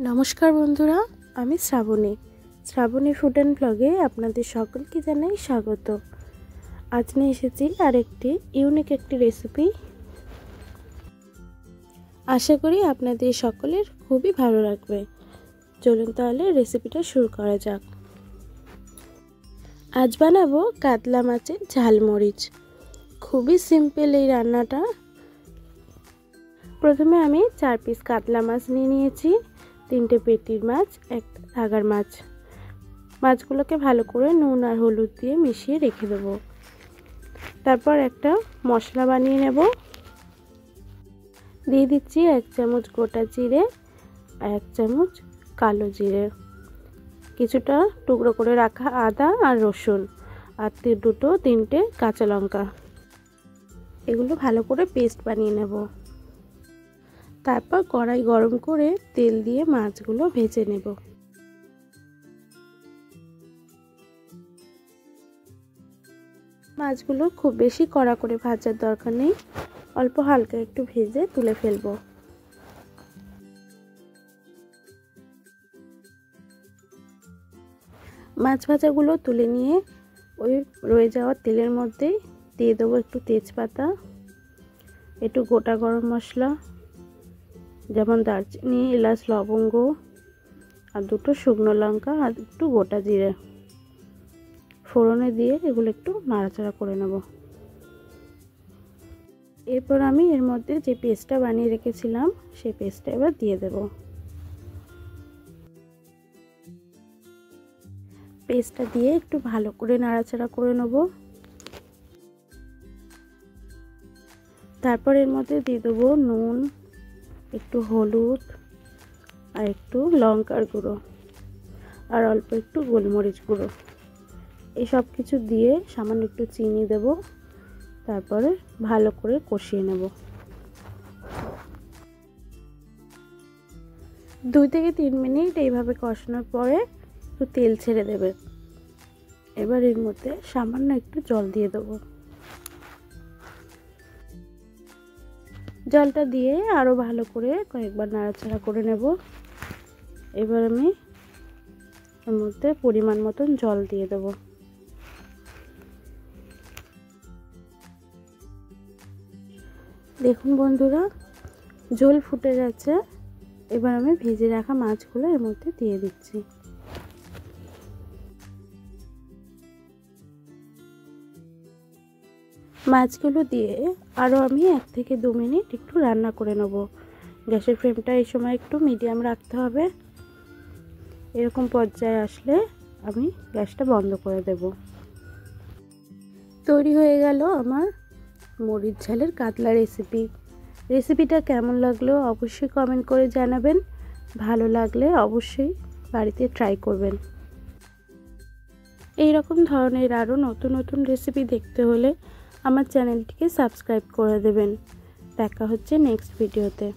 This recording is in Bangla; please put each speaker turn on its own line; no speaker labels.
নমস্কার বন্ধুরা, আমি শ্রাবণী ফুড অ্যান্ড ব্লগে আপনাদের সকলকে জানাই স্বাগত। আজ নিয়ে এসেছি আরেকটি ইউনিক একটি রেসিপি। আশা করি আপনাদের সকলের খুবই ভালো লাগবে। চলুন তাহলে রেসিপিটা শুরু করা যাক। আজ বানাবো কাতলা মাছের ঝালমরিচ। খুবই সিম্পল এই রান্নাটা। প্রথমে আমি 4 পিস কাতলা মাছ নিয়েছি, 3টে পেটির মাছ, একটা টাগার মাছ। মাছগুলোকে ভালো করে নুন আর হলুদ দিয়ে মিশিয়ে রেখে দেব। তারপর একটা মশলা বানিয়ে নেব। দিয়ে দিচ্ছি 1 চামচ গোটা জিরে আর 1 চামচ কালো জিরে, কিছুটা টুকরো করে রাখা আদা আর রসুন, আর 3টে কাঁচা লঙ্কা। এগুলো ভালো করে পেস্ট বানিয়ে নেব। তারপর কড়াই গরম করে তেল দিয়ে মাছগুলো ভেজে নেব। মাছগুলো খুব বেশি কড়া করে ভাজার দরকার নেই, অল্প হালকা একটু ভেজে তুলে ফেলব। মাছ ভাজাগুলো তুলে নিয়ে ওই রয়ে যাওয়া তেলের মধ্যে দিয়ে দেবো একটু তেজপাতা, একটু গোটা গরম মশলা যেমন দারচিনি, এলাচ, লবঙ্গ, আর 2টো শুকনো লঙ্কা আর একটু গোটা জিরে ফোড়নে দিয়ে এগুলো একটু নাড়াচাড়া করে নেব। এরপর আমি এর মধ্যে যে পেস্টটা বানিয়ে রেখেছিলাম সেই পেস্টটা এবার দিয়ে দেব। পেস্টটা দিয়ে একটু ভালো করে নাড়াচাড়া করে নেব। তারপর এর মধ্যে দিয়ে দেবো নুন, একটু হলুদ আর একটু লঙ্কার গুঁড়ো আর অল্প একটু গোলমরিচ গুঁড়ো। এই সব কিছু দিয়ে সামান্য একটু চিনি দেব। তারপরে ভালো করে কষিয়ে নেব। 2 থেকে 3 মিনিট এইভাবে কষানোর পরে একটু তেল ছেড়ে দেবে। এবার এর মধ্যে সামান্য একটু জল দিয়ে দেবো। জলটা দিয়ে আরও ভালো করে কয়েকবার নাড়াচাড়া করে নেব। এবার আমি এর মধ্যে পরিমাণ মতন জল দিয়ে দেব। দেখুন বন্ধুরা, ঝোল ফুটে গেছে। এবার আমি ভেজে রাখা মাছগুলো এর মধ্যে দিয়ে দিচ্ছি। মাছগুলো দিয়ে আরও আমি 1 থেকে 2 মিনিট একটু রান্না করে নেব। গ্যাসের ফ্লেমটা এই সময় একটু মিডিয়াম রাখতে হবে। এরকম পর্যায়ে আসলে আমি গ্যাসটা বন্ধ করে দেব। তৈরি হয়ে গেল আমার মরিচ ঝালের কাতলা রেসিপিটা কেমন লাগলো অবশ্যই কমেন্ট করে জানাবেন। ভালো লাগলে অবশ্যই বাড়িতে ট্রাই করবেন। এই রকম ধরনের আরও নতুন নতুন রেসিপি দেখতে হলে আমার চ্যানেলটিকে সাবস্ক্রাইব করে দেবেন। দেখা হচ্ছে নেক্সট ভিডিওতে।